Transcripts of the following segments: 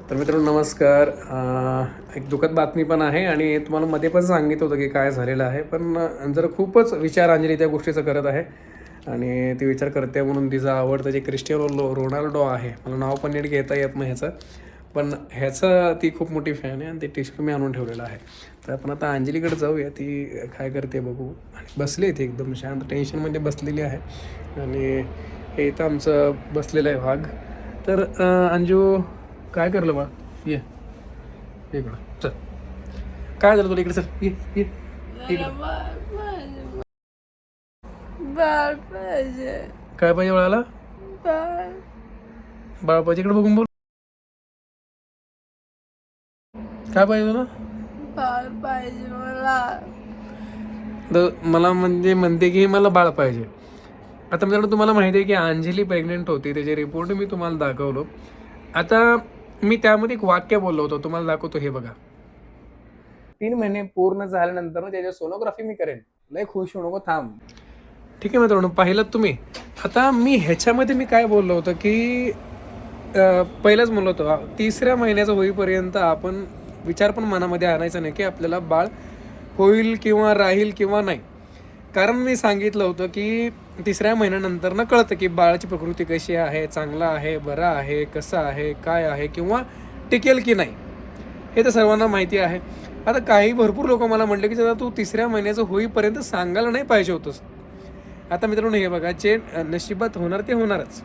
तर मित्रांनो नमस्कार. एक दुःखद बातमी पण आहे आणि तुम्हाला मध्ये पण सांगितलं होतं की काय झालेलं आहे, पण जर खूपच विचार अंजली त्या गोष्टीचा करत आहे आणि ती विचार करते म्हणून तिचा आवडतं जे क्रिस्टियानो रोनाल्डो आहे, मला नाव पण नीट घेता येत नाही ह्याचं, पण ह्याचं ती खूप मोठी फॅन आहे आणि ते टी-शर्ट मी आणून ठेवलेलं आहे. तर आपण आता अंजलीकडे जाऊया, ती काय करते बघू. आणि बसली आहे ती एकदम शांत टेन्शनमध्ये बसलेली आहे आणि हे इथं आमचं बसलेलं आहे वाघ. तर अंजू काय करलं बा, ये इकडं चल. काय झालं तुला, इकडे चल, ये ये इकडं. बाळ पाहिजे. काय पाहिजे बाळाला? बाळ बाळ पाहिजे, इकडे बघून बोल. काय पाहिजे तुला? बाळ पाहिजे मला. तर मला म्हणजे म्हणते की मला बाळ पाहिजे. आता मित्रांनो तुम्हाला माहिती आहे की अंजली प्रेग्नेंट होती, त्याचे रिपोर्ट मी तुम्हाला दाखवलो. आता मी त्यामध्ये एक वाक्य बोललो होतो, तुम्हाला दाखवतो, हे बघा. 3 महिने पूर्ण झाल्यानंतर त्याची सोनोग्राफी मी करेन, लय खुश होऊ नको, थांब. ठीक आहे मित्रांनो, पाहिलं तुम्ही. आता मी ह्याच्यामध्ये मी काय बोललो होतं की पहिलंच म्हणलो होतो, 3ऱ्या महिन्याचं होईपर्यंत आपण विचार पण मनामध्ये आणायचा नाही की आपल्याला बाळ होईल किंवा राहील किंवा नाही. कारण मी सांगितलं होतं की 3ऱ्या महिन्यानंतर ना कळतं की बाळाची प्रकृती कशी आहे, चांगला आहे, बरा आहे, कसं आहे, काय आहे, किंवा टिकेल की नाही, हे तर सर्वांना माहिती आहे. आता काही भरपूर लोक मला म्हटले की दादा तू 3ऱ्या महिन्याचं होईपर्यंत सांगायला नाही पाहिजे होतंस. आता मित्रांनो हे बघा, जे नशिबात होणार ते होणारच.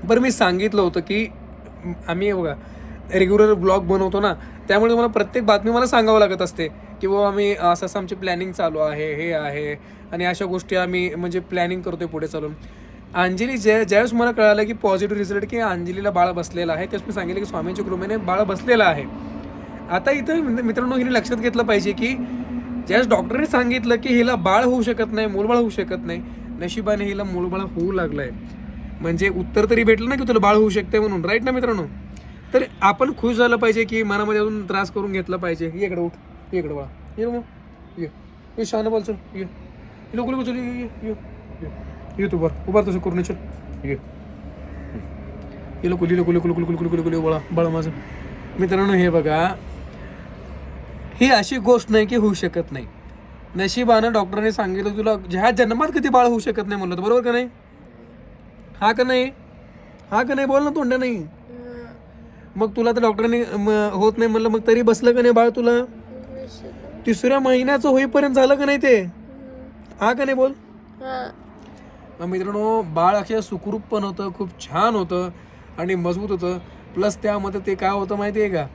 बरं मी सांगितलं होतं की आम्ही बघा रेग्युलर ब्लॉग बनवतो ना, त्यामुळे तुम्हाला प्रत्येक बातमी मला सांगावं लागत असते की बाबा आम्ही असं असं आमची प्लॅनिंग चालू आहे, हे आहे, आणि अशा गोष्टी आम्ही म्हणजे प्लॅनिंग करतोय पुढे चालून. अंजली ज्यावेळेस मला कळालं की पॉझिटिव्ह रिझल्ट की अंजलीला बाळ बसलेलं आहे, त्यावेळेस मी सांगितलं की स्वामींच्या कृपेने बाळ बसलेलं आहे. आता इथं मित्रांनो हिने लक्षात घेतलं पाहिजे की ज्यावेळेस डॉक्टरने सांगितलं की हिला बाळ होऊ शकत नाही, मूलबाळ होऊ शकत नाही, नशिबाने हिला मूलबाळ होऊ लागलंय, म्हणजे उत्तर तरी भेटलं ना की तुला बाळ होऊ शकते म्हणून, राईट ना मित्रांनो. तर आपण खुश झालं पाहिजे की मनामध्ये अजून त्रास करून घेतला पाहिजे. ये इकडे, उठ, ये इकडे बाळा, ये मग, ये शान बोल, चल ये, लोक लोक चल, ये ये तू उभार तसं करून, चल ये लोक लिलो कुलो कुलो कुलो कुलो कुलो कुलो बाळा बाळा माझं. मित्रांनो हे बघा, ही अशी गोष्ट नाही की होऊ शकत नाही. नशिबानं डॉक्टरने सांगितलं तुला ह्या जन्मात कधी बाळ होऊ शकत नाही म्हणलं, बरोबर का नाही? हा का नाही? हा का नाही? बोल ना, तोंड्या नाही. मग तुला तर डॉक्टरने होत नाही म्हणलं, मग तरी बसलं का नाही बाळ तुला? 3ऱ्या महिन्याचं होईपर्यंत झालं का नाही ते? हा का नाही? बोल. मग मित्रांनो बाळ अक्षय सुखरूप पण होतं, खूप छान होतं आणि मजबूत होतं. प्लस त्यामध्ये ते काय होतं माहिती आहे का,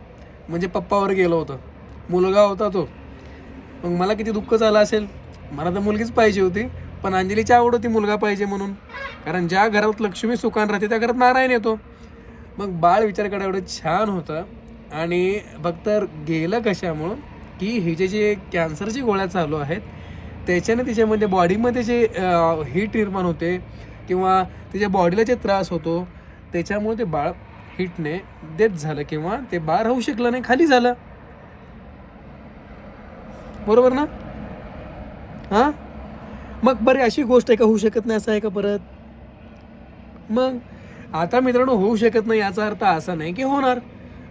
म्हणजे पप्पावर गेलं होतं, मुलगा होता तो. मग मला किती दुःख झालं असेल. मला तर मुलगीच पाहिजे होती, पण अंजलीची आवड होती मुलगा पाहिजे म्हणून, कारण ज्या घरात लक्ष्मी सुखान राहते त्या घरात नारायण येतो. मग बाळ विचार करा एवढं छान होतं. आणि फक्त गेलं कशामुळं की हिचे जे कॅन्सरची गोळ्या चालू आहेत त्याच्याने तिच्यामध्ये बॉडीमध्ये जे हीट निर्माण होते किंवा तिच्या बॉडीला जे त्रास होतो, त्याच्यामुळे ते बाळ हीटने डेथ झालं किंवा ते बाळ राहू शकलं नाही, खाली झालं. बरोबर ना? हां, मग बरी अशी गोष्ट आहे का होऊ शकत नाही असं आहे का परत? मग आता मित्रांनो होऊ शकत नाही याचा अर्थ असा नाही की होणार.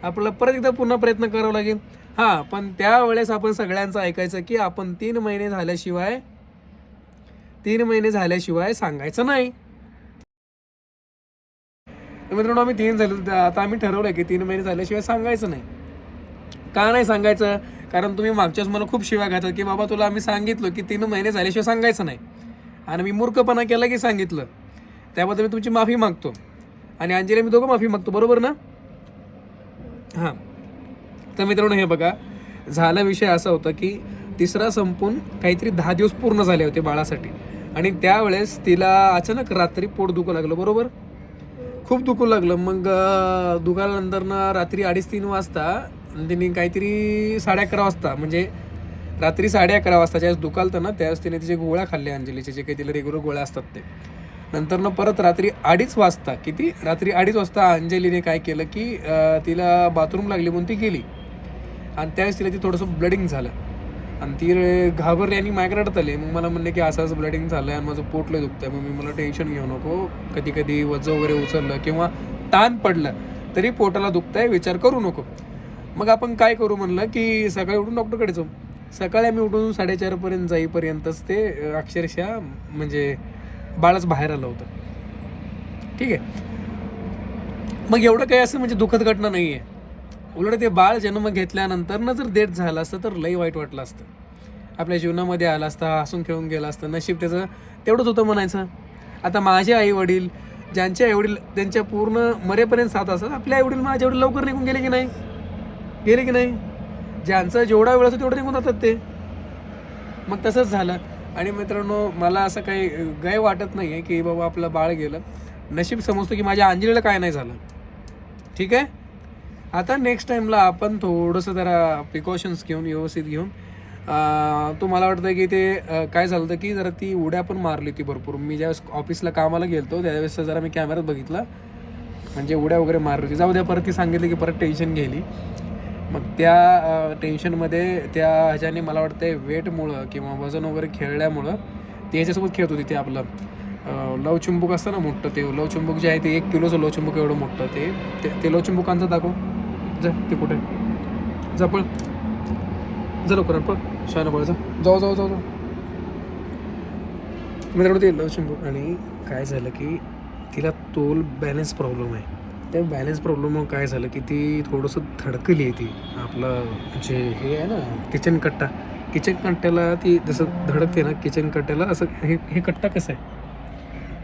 आपल्याला परत एकदा पुन्हा प्रयत्न करावा लागेल. हां, पण त्यावेळेस आपण सगळ्यांचं ऐकायचं की आपण 3 महिने झाल्याशिवाय सांगायचं नाही. मित्रांनो आम्ही 3 झाले, आता आम्ही ठरवलं की 3 महिने झाल्याशिवाय सांगायचं नाही. का नाही सांगायचं? कारण तुम्ही मागच्याच मला खूप शिव्या घातात की बाबा तुला आम्ही सांगितलं की 3 महिने झाल्याशिवाय सांगायचं नाही, आणि मी मूर्खपणा केला की सांगितलं. त्याबद्दल मी तुमची माफी मागतो आणि अंजली मी दोघं माफी मागतो, बरोबर ना? हां, तर मित्रांनो हे बघा, झाला विषय असा होता की 3रा संपून काहीतरी 10 दिवस पूर्ण झाले होते बाळासाठी, आणि त्यावेळेस तिला अचानक रात्री पोट दुखू लागलं, बरोबर? खूप दुखू लागलं. मग दुखाल्यानंतर ना रात्री 2:30-3 वाजता तिने काहीतरी 11:30 वाजता, म्हणजे रात्री 11:30 वाजता ज्यावेळेस दुखालतं ना त्यावेळेस तिने तिचे गोळ्या खाल्ल्या अंजलीचे, जे काही तिला रेग्युलर गोळ्या असतात ते. नंतर ना परत रात्री 2:30 वाजता, रात्री 2:30 वाजता अंजलीने काय केलं की तिला बाथरूम लागली म्हणून ती गेली, आणि त्यावेळेस तिला थोडंसं ब्लडिंग झालं आणि ती घाबरली आणि माझ्याकडे रडत आली. मग मला म्हणले की असं असं ब्लडिंग झालं आणि माझं पोटलं दुखतं आहे. मग मी मला टेन्शन घेऊ नको, कधी कधी वजन वगैरे उचललं किंवा ताण पडलं तरी पोटाला दुखतंय, विचार करू नको. मग आपण काय करू म्हणलं की सकाळी उठून डॉक्टरकडे जाऊ. सकाळी आम्ही उठून 4:30 जाईपर्यंतच ते अक्षरशः म्हणजे बाळच बाहेर आलं होतं. ठीक आहे. मग एवढं काही असं म्हणजे दुःखद घटना नाही आहे. उलट ते बाळ जन्म घेतल्यानंतर जर डेथ झालं असतं तर लई वाईट वाटलं असतं. आपल्या जीवनामध्ये आला असता, हसून खेळून गेला असतं. नशीब त्याचं तेवढंच होतं म्हणायचं. आता माझे आई वडील, ज्यांचे आई वडील त्यांच्या पूर्ण मरेपर्यंत साथ असतात, आपले आई वडील माझे वडील लवकर निघून गेले की नाही. ज्यांचा जेवढा वेळ असतो तेवढं निघून जातात ते. मग तसंच झालं. आणि मित्रांनो, मला असं काही गाय वाटत नाही आहे की बाबा आपलं बाळ गेलं. नशीब समजतो की माझ्या अंजलीला काय नाही झालं. ठीक आहे. आता नेक्स्ट टाईमला आपण थोडंसं जरा प्रिकॉशन्स घेऊन व्यवस्थित घेऊन तो मला वाटतं की ते काय झालं होतं की जरा ती उड्या पण मारली होती भरपूर. मी ज्यावेळेस ऑफिसला कामाला गेलो त्यावेळेस जरा मी कॅमेऱ्यात बघितलं, म्हणजे उड्या वगैरे मारली होती. जाऊ द्या, परत ती सांगितली की परत टेन्शन गेली. मग त्या टेन्शनमध्ये त्या ह्याच्याने मला वाटतं वेटमुळं किंवा वजन वगैरे खेळल्यामुळं ते ह्याच्यासोबत खेळत होती. ते आपलं लवचुंबूक असतं ना मोठं, ते लवचुंबूक जे आहे ते 1 किलोचं लवचुंबूक एवढं मोठं ते लवचुंबुकांचं दाखव. जा ते कुठे जा, पळ जा लवकर, पळ शान पळ, जा जाऊ जाऊ जाऊ जाऊ. मित्रांनो, ते लवचुंबूक आणि काय झालं की तिला तोल बॅलन्स प्रॉब्लेम आहे. त्या बॅलन्स प्रॉब्लेममुळे काय झालं की ती थोडंसं धडकली आहे. ती आपलं जे हे आहे ना किचन कट्ट्याला ती जसं धडकते ना किचन कट्ट्याला, असं हे कट्टा कसं आहे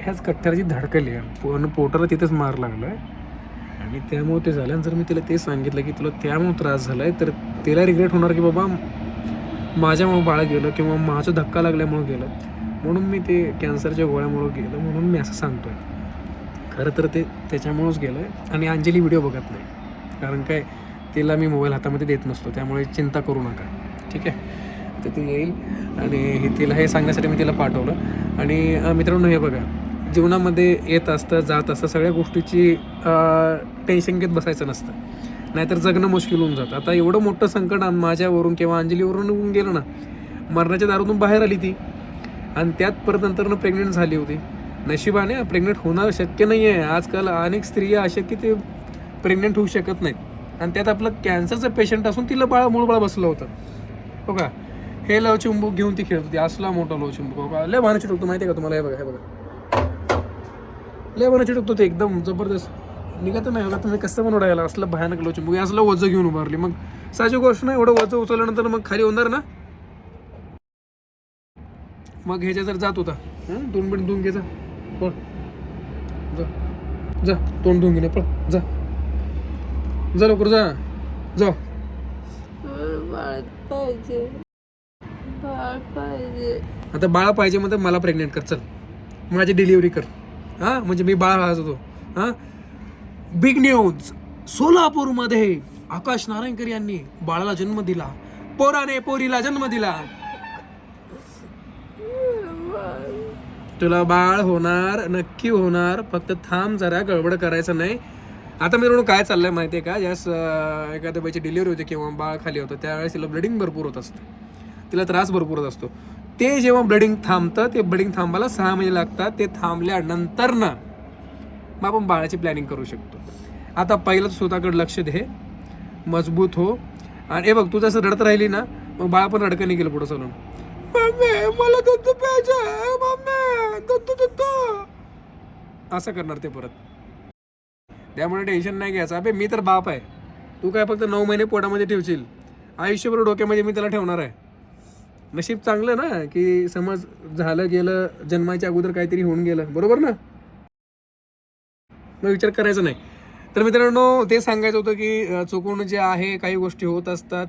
ह्याच कट्ट्याला ती धडकली आहे. पण पोटाला तिथंच मार लागला आहे आणि त्यामुळे ते झालं. आणि जर मी तिला ते सांगितलं की तुला त्यामुळे त्रास झाला आहे तर तिला रिग्रेट होणार की बाबा माझ्यामुळं बाळ गेलं किंवा माझं धक्का लागल्यामुळं गेलं, म्हणून मी ते कॅन्सरच्या गोळ्यामुळं गेलं म्हणून मी असं सांगतो आहे. खरं तर ते त्याच्यामुळंच गेलं आहे. आणि अंजली व्हिडिओ बघत नाही, कारण काय तिला मी मोबाईल हातामध्ये देत नसतो, त्यामुळे चिंता करू नका. ठीक आहे. तर ती येईल आणि तिला हे सांगण्यासाठी मी तिला पाठवलं. आणि मित्रांनो, हे बघा, जीवनामध्ये येत असतं जात असतं, सगळ्या गोष्टीची टेन्शन घेत बसायचं नसतं, नाहीतर जगणं मुश्किल होऊन जातं. आता एवढं मोठं संकट माझ्यावरून किंवा अंजलीवरून निघून गेलं ना, मरणाच्या दारातून बाहेर आली ती आणि त्यात परत नंतरनं प्रेग्नेंट झाली होती. नशिबाने प्रेग्नेंट होणं शक्य नाही आहे. आजकाल अनेक स्त्रिया अशा की ते प्रेग्नेंट होऊ शकत नाहीत आणि त्यात आपलं कॅन्सरचं पेशंट असून तिला मूळ बाळ बसलं होतं. हो का. हे लवचुंबूक घेऊन ती खेळत होती, असला मोठा लवचुंबूक. हो का. लय भानं चिटकतो माहिती आहे का तुम्हाला. हे बघा, हे बघा, लय भानं चिटकतो ते, एकदम जबरदस्त. निघत नाही होता तुम्ही कसं पण उडायला. असलं भयानक लवचुंबूक, असलं वजं घेऊन उभारली. मग साधी गोष्ट नाही, एवढं वजं उचलल्यानंतर मग खाली होणार ना. मग ह्याच्या जर जात होता तोंड बिंड धुवून घ्यायचा, पळ जा जा, तोंड धुवून घेणे, पळ जा जा लवकर जा जा. बाळ पाहिजे, बाळ पाहिजे. आता बाळा पाहिजे म्हणतात मला प्रेग्नेंट कर, चल माझी डिलिव्हरी कर. हां, म्हणजे मी बाळ राहत होतो. हां, बिग न्यूज, सोलापूरमध्ये आकाश नारायणकर यांनी बाळाला जन्म दिला, पोरीला जन्म दिला. तुला बाळ होणार, नक्की होणार, फक्त थांब जरा, गडबड करायचं नाही. आता मित्रांनो काय चाललंय माहिती आहे का, ज्यास एखाद्या बाईची डिलिव्हरी होते किंवा बाळ खाली होतं त्यावेळेस तिला ब्लडिंग भरपूर होत असते, तिला त्रास भरपूर होत असतो. ते जेव्हा ब्लडिंग थांबतं, ते ब्लडिंग थांबायला 6 महिने लागतात. ते थांबल्यानंतर ना मग आपण बाळाची प्लॅनिंग करू शकतो. आता पहिलं स्वतःकडे लक्ष दे, मजबूत हो. आणि हे बघ, तू जसं रडत राहिली ना, मग बाळ पण रडकं निघेल पुढं चालून. मम्मी मला दूध पाहिजे, मम्मी दूध, असं करणार ते परत. त्यामुळे टेन्शन नाही घ्यायचं. अबे मी तर बाप आहे, तू काय फक्त 9 महिने पोटामध्ये ठेवशील, आयुष्यभर डोक्यामध्ये मी त्याला ठेवणार आहे. नशीब चांगलं ना की समज झालं गेलं, जन्माच्या अगोदर काहीतरी होऊन गेलं, बरोबर ना, मग विचार करायचा नाही. तर मित्रांनो ते सांगायचं होतं की चुकून जे आहे काही गोष्टी होत असतात,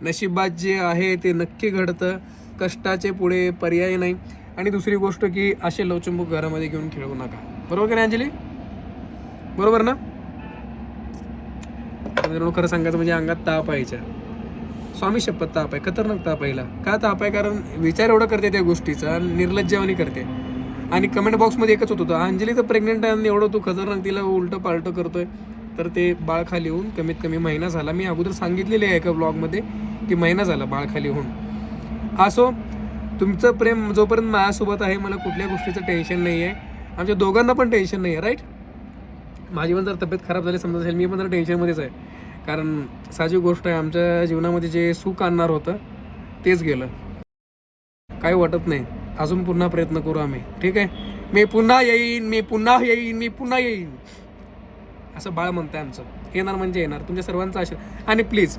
नशिबात जे आहे ते नक्की घडतं, कष्टाचे पुढे पर्याय नाही. आणि दुसरी गोष्ट की असे लवचुंबूक घरामध्ये घेऊन खेळू नका, बरोबर का नाही अंजली, बरोबर ना. मित्रांनो खरं सांगायचं म्हणजे अंगात ताप यायच्या, स्वामी शपथ ताप आहे, खतरनाक ताप यायला. का ताप आहे, कारण विचार एवढा करते त्या गोष्टीचा, निर्लज्जवानी करते. आणि कमेंट बॉक्समध्ये एकच होतं, अंजली तर प्रेग्नेंट आहे आणि एवढं तू खतरनाक तिला उलटं पालटं करतोय. तर ते बाळ खाली होऊन कमीत कमी महिना झाला. मी अगोदर सांगितलेले आहे एका ब्लॉगमध्ये की महिना झाला बाळ खाली होऊन. असो, तुमचं प्रेम जोपर्यंत माझ्यासोबत आहे मला कुठल्या गोष्टीचं टेन्शन नाही आहे, आमच्या दोघांना पण टेन्शन नाही आहे, राईट. माझी पण जर तब्येत खराब झाली समजा असेल, मी पण जरा टेन्शनमध्येच आहे. कारण साहजिक गोष्ट आहे, आमच्या जीवनामध्ये जे सुख आणणार होतं तेच गेलं. काही वाटत नाही, अजून पुन्हा प्रयत्न करू आम्ही. ठीक आहे, मी पुन्हा येईन, मी पुन्हा येईन, मी पुन्हा येईन असं बाळ म्हणतंय आमचं. येणार म्हणजे येणार, तुमच्या सर्वांचा आशीर्वाद. आणि प्लीज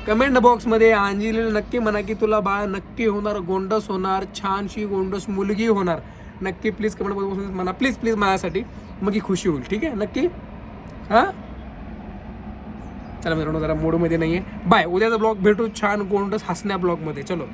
कमेंट बॉक्समध्ये अंजलीला नक्की म्हणा की तुला बाळ नक्की होणार, गोंडस होणार, छानशी गोंडस मुलगी होणार. नक्की प्लीज कमेंट बॉक्समध्ये म्हणा, प्लीज प्लीज माझ्यासाठी, मग ही खुशी होईल. ठीक आहे, नक्की. हां चला मित्रांनो, जरा मूडमध्ये नाही आहे. बाय. उद्याचा ब्लॉग भेटू छान गोंडस हसण्या ब्लॉगमध्ये. चलो.